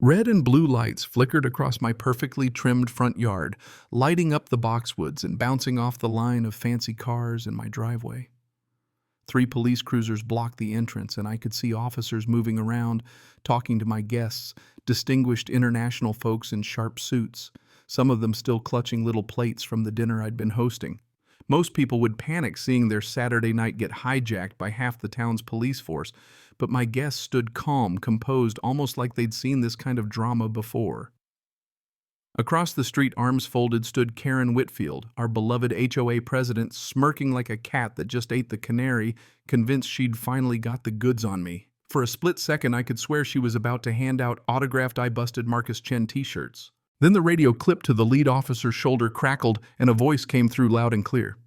Red and blue lights flickered across my perfectly trimmed front yard, lighting up the boxwoods and bouncing off the line of fancy cars in my driveway. 3 police cruisers blocked the entrance, and I could see officers moving around, talking to my guests, distinguished international folks in sharp suits, some of them still clutching little plates from the dinner I'd been hosting. Most people would panic seeing their Saturday night get hijacked by half the town's police force, but my guests stood calm, composed, almost like they'd seen this kind of drama before. Across the street, arms folded, stood Karen Whitfield, our beloved HOA president, smirking like a cat that just ate the canary, convinced she'd finally got the goods on me. For a split second, I could swear she was about to hand out autographed I Busted Marcus Chen t-shirts. Then the radio clipped to the lead officer's shoulder, crackled, and a voice came through loud and clear.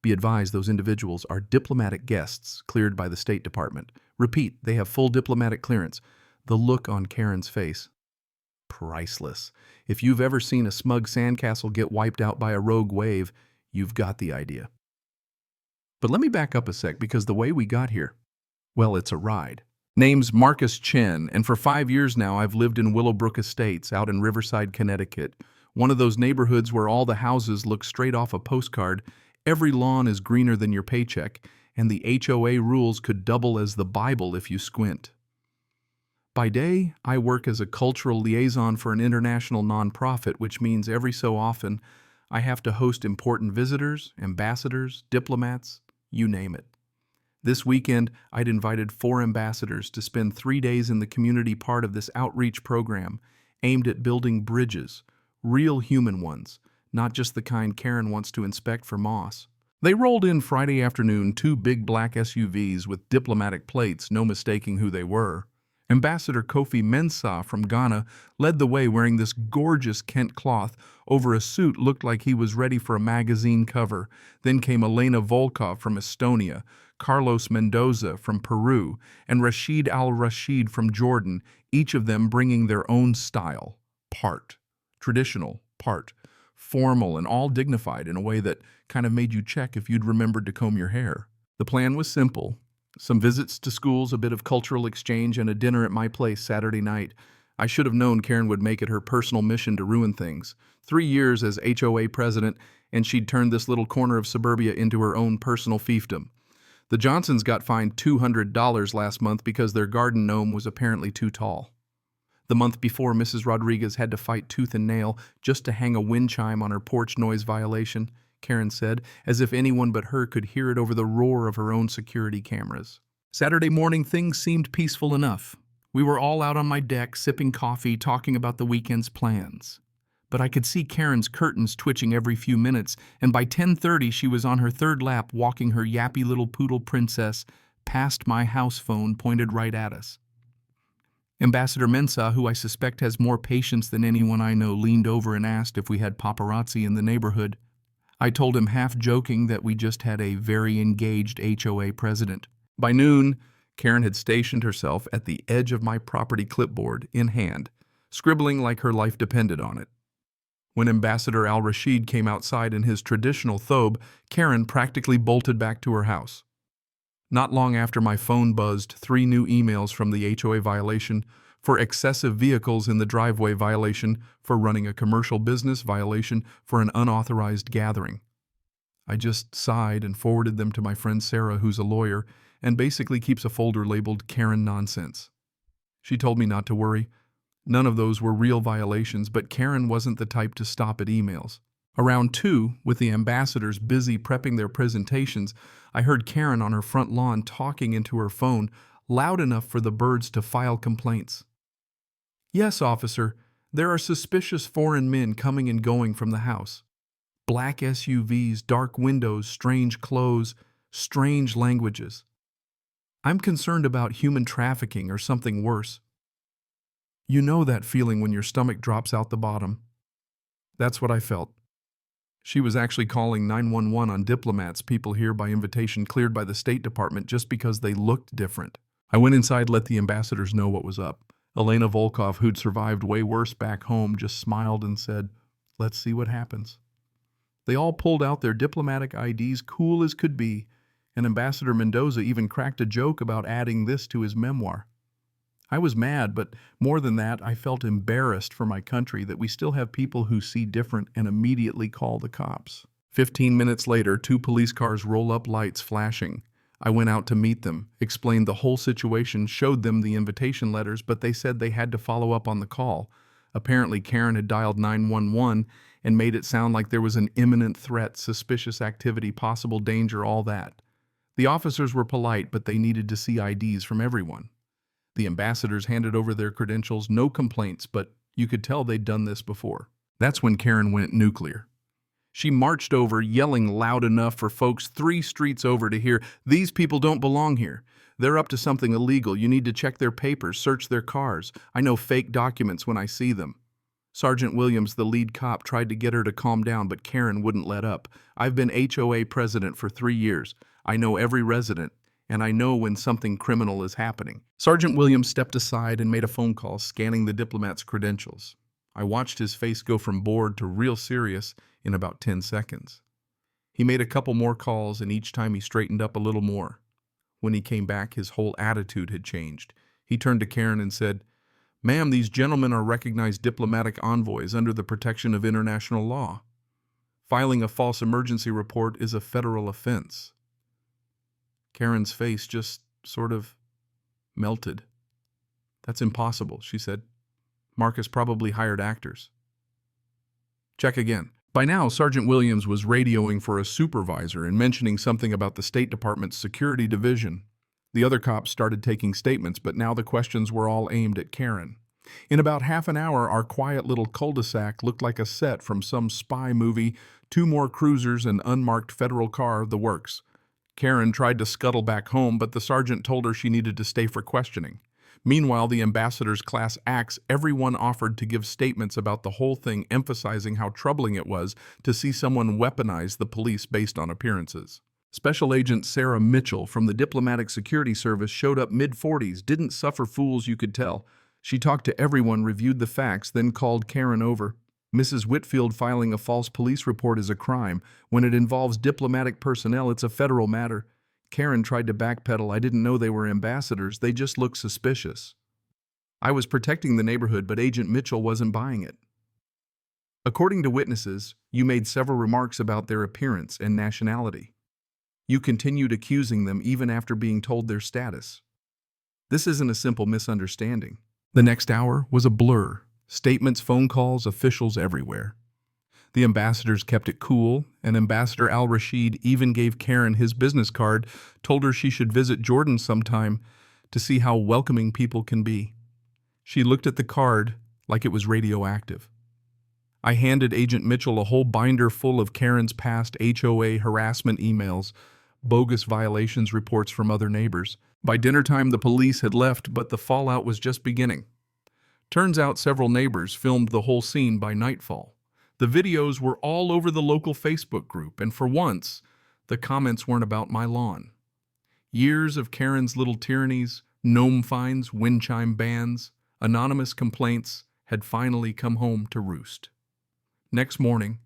Be advised, those individuals are diplomatic guests cleared by the State Department. Repeat, they have full diplomatic clearance. The look on Karen's face. Priceless. If you've ever seen a smug sandcastle get wiped out by a rogue wave, you've got the idea. But let me back up a sec, because the way we got here, well, it's a ride. Name's Marcus Chen, and for 5 years now I've lived in Willowbrook Estates out in Riverside, Connecticut, one of those neighborhoods where all the houses look straight off a postcard, every lawn is greener than your paycheck, and the HOA rules could double as the Bible if you squint. By day, I work as a cultural liaison for an international nonprofit, which means every so often I have to host important visitors, ambassadors, diplomats, you name it. This weekend, I'd invited 4 ambassadors to spend 3 days in the community part of this outreach program aimed at building bridges, real human ones, not just the kind Karen wants to inspect for moss. They rolled in Friday afternoon, 2 big black SUVs with diplomatic plates, no mistaking who they were. Ambassador Kofi Mensah from Ghana led the way, wearing this gorgeous Kent cloth over a suit looked like he was ready for a magazine cover. Then came Elena Volkov from Estonia, Carlos Mendoza from Peru, and Rashid al-Rashid from Jordan, each of them bringing their own style. Part traditional, part formal, and all dignified in a way that kind of made you check if you'd remembered to comb your hair. The plan was simple. Some visits to schools, a bit of cultural exchange, and a dinner at my place Saturday night. I should have known Karen would make it her personal mission to ruin things. 3 years as HOA president, and she'd turned this little corner of suburbia into her own personal fiefdom. The Johnsons got fined $200 last month because their garden gnome was apparently too tall. The month before, Mrs. Rodriguez had to fight tooth and nail just to hang a wind chime on her porch noise violation, Karen said, as if anyone but her could hear it over the roar of her own security cameras. Saturday morning, things seemed peaceful enough. We were all out on my deck, sipping coffee, talking about the weekend's plans. But I could see Karen's curtains twitching every few minutes, and by 10:30 she was on her 3rd lap walking her yappy little poodle princess past my house phone pointed right at us. Ambassador Mensah, who I suspect has more patience than anyone I know, leaned over and asked if we had paparazzi in the neighborhood. I told him, half joking, that we just had a very engaged HOA president. By noon, Karen had stationed herself at the edge of my property, clipboard in hand, scribbling like her life depended on it. When Ambassador al-Rashid came outside in his traditional thobe, Karen practically bolted back to her house. Not long after, my phone buzzed 3 new emails from the HOA violation, for excessive vehicles in the driveway violation, for running a commercial business violation, for an unauthorized gathering. I just sighed and forwarded them to my friend Sarah, who's a lawyer, and basically keeps a folder labeled Karen Nonsense. She told me not to worry. None of those were real violations, but Karen wasn't the type to stop at emails. Around 2, with the ambassadors busy prepping their presentations, I heard Karen on her front lawn talking into her phone, loud enough for the birds to file complaints. Yes, officer, there are suspicious foreign men coming and going from the house. Black SUVs, dark windows, strange clothes, strange languages. I'm concerned about human trafficking or something worse. You know that feeling when your stomach drops out the bottom. That's what I felt. She was actually calling 911 on diplomats, people here by invitation cleared by the State Department, just because they looked different. I went inside, let the ambassadors know what was up. Elena Volkov, who'd survived way worse back home, just smiled and said, "Let's see what happens." They all pulled out their diplomatic IDs, cool as could be, and Ambassador Mendoza even cracked a joke about adding this to his memoir. I was mad, but more than that, I felt embarrassed for my country that we still have people who see different and immediately call the cops. 15 minutes later, 2 police cars roll up, lights flashing. I went out to meet them, explained the whole situation, showed them the invitation letters, but they said they had to follow up on the call. Apparently, Karen had dialed 911 and made it sound like there was an imminent threat, suspicious activity, possible danger, all that. The officers were polite, but they needed to see IDs from everyone. The ambassadors handed over their credentials, no complaints, but you could tell they'd done this before. That's when Karen went nuclear. She marched over, yelling loud enough for folks 3 streets over to hear, "These people don't belong here. They're up to something illegal. You need to check their papers, search their cars. I know fake documents when I see them." Sergeant Williams, the lead cop, tried to get her to calm down, but Karen wouldn't let up. "I've been HOA president for 3 years. I know every resident, and I know when something criminal is happening." Sergeant Williams stepped aside and made a phone call, scanning the diplomat's credentials. I watched his face go from bored to real serious in about 10 seconds. He made a couple more calls, and each time he straightened up a little more. When he came back, his whole attitude had changed. He turned to Karen and said, "Ma'am, these gentlemen are recognized diplomatic envoys under the protection of international law. Filing a false emergency report is a federal offense." Karen's face just sort of melted. "That's impossible," she said. "Marcus probably hired actors." Check again. By now, Sergeant Williams was radioing for a supervisor and mentioning something about the State Department's security division. The other cops started taking statements, but now the questions were all aimed at Karen. In about half an hour, our quiet little cul-de-sac looked like a set from some spy movie, 2 more cruisers, an unmarked federal car, the works. Karen tried to scuttle back home, but the sergeant told her she needed to stay for questioning. Meanwhile, the ambassador's class acts, everyone offered to give statements about the whole thing, emphasizing how troubling it was to see someone weaponize the police based on appearances. Special Agent Sarah Mitchell from the Diplomatic Security Service showed up mid-40s, didn't suffer fools, you could tell. She talked to everyone, reviewed the facts, then called Karen over. "Mrs. Whitfield, filing a false police report is a crime. When it involves diplomatic personnel, it's a federal matter." Karen tried to backpedal. "I didn't know they were ambassadors. They just look suspicious." I was protecting the neighborhood, but Agent Mitchell wasn't buying it. "According to witnesses, you made several remarks about their appearance and nationality. You continued accusing them even after being told their status. This isn't a simple misunderstanding." The next hour was a blur. Statements, phone calls, officials everywhere. The ambassadors kept it cool, and Ambassador al-Rashid even gave Karen his business card, told her she should visit Jordan sometime to see how welcoming people can be. She looked at the card like it was radioactive. I handed Agent Mitchell a whole binder full of Karen's past HOA harassment emails, bogus violations reports from other neighbors. By dinner time, the police had left, but the fallout was just beginning. Turns out several neighbors filmed the whole scene by nightfall. The videos were all over the local Facebook group, and for once, the comments weren't about my lawn. Years of Karen's little tyrannies, gnome fines, wind chime bans, anonymous complaints had finally come home to roost. Next morning,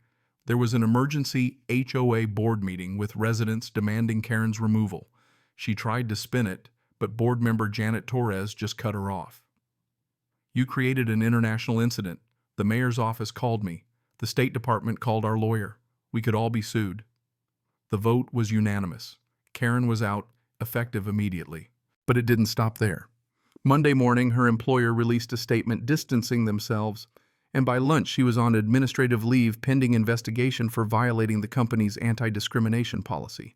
there was an emergency HOA board meeting with residents demanding Karen's removal. She tried to spin it, but board member Janet Torres just cut her off. "You created an international incident. The mayor's office called me. The State Department called our lawyer. We could all be sued." The vote was unanimous. Karen was out, effective immediately. But it didn't stop there. Monday morning, her employer released a statement distancing themselves, and by lunch she was on administrative leave pending investigation for violating the company's anti-discrimination policy.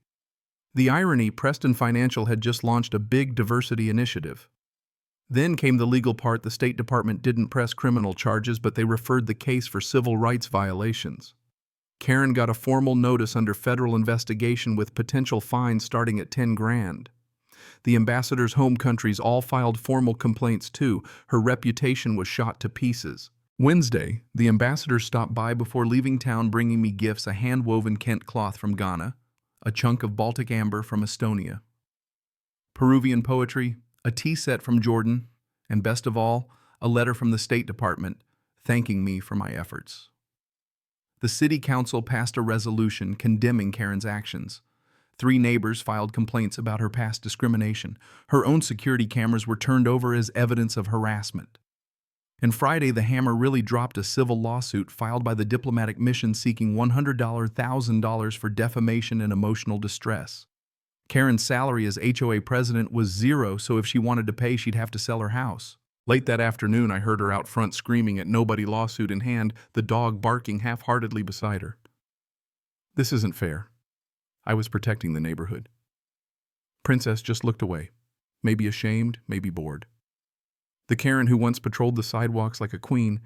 The irony, Preston Financial had just launched a big diversity initiative. Then came the legal part. The State Department didn't press criminal charges, but they referred the case for civil rights violations. Karen got a formal notice under federal investigation with potential fines starting at 10 grand. The ambassador's home countries all filed formal complaints too. Her reputation was shot to pieces. Wednesday, the ambassador stopped by before leaving town, bringing me gifts: a hand-woven Kent cloth from Ghana, a chunk of Baltic amber from Estonia, Peruvian poetry, a tea set from Jordan, and best of all, a letter from the State Department thanking me for my efforts. The City Council passed a resolution condemning Karen's actions. 3 neighbors filed complaints about her past discrimination. Her own security cameras were turned over as evidence of harassment. And Friday, the hammer really dropped a civil lawsuit filed by the diplomatic mission seeking $100,000 for defamation and emotional distress. Karen's salary as HOA president was zero, so if she wanted to pay, she'd have to sell her house. Late that afternoon, I heard her out front screaming at nobody, lawsuit in hand, the dog barking half-heartedly beside her. This isn't fair. I was protecting the neighborhood. Princess just looked away, maybe ashamed, maybe bored. The Karen who once patrolled the sidewalks like a queen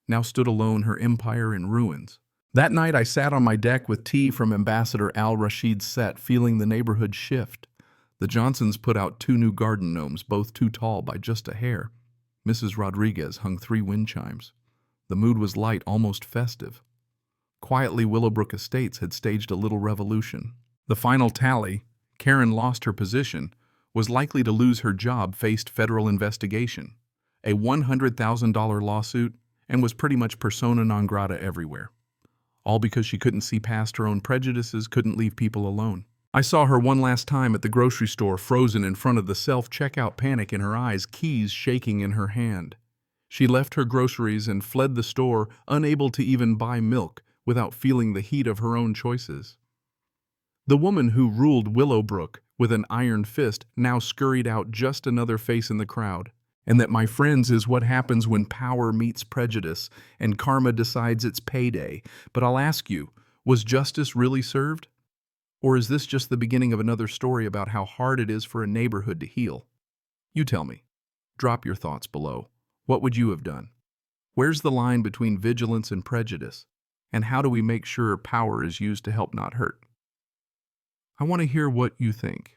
now stood alone, her empire in ruins. That night, I sat on my deck with tea from Ambassador Al-Rashid's set, feeling the neighborhood shift. The Johnsons put out 2 new garden gnomes, both too tall by just a hair. Mrs. Rodriguez hung 3 wind chimes. The mood was light, almost festive. Quietly, Willowbrook Estates had staged a little revolution. The final tally, Karen lost her position, was likely to lose her job, faced federal investigation, a $100,000 lawsuit, and was pretty much persona non grata everywhere. All because she couldn't see past her own prejudices, couldn't leave people alone. I saw her one last time at the grocery store, frozen in front of the self-checkout, panic in her eyes, keys shaking in her hand. She left her groceries and fled the store, unable to even buy milk, without feeling the heat of her own choices. The woman who ruled Willowbrook with an iron fist now scurried out, just another face in the crowd. And that, my friends, is what happens when power meets prejudice and karma decides it's payday. But I'll ask you, was justice really served? Or is this just the beginning of another story about how hard it is for a neighborhood to heal? You tell me. Drop your thoughts below. What would you have done? Where's the line between vigilance and prejudice? And how do we make sure power is used to help, not hurt? I want to hear what you think.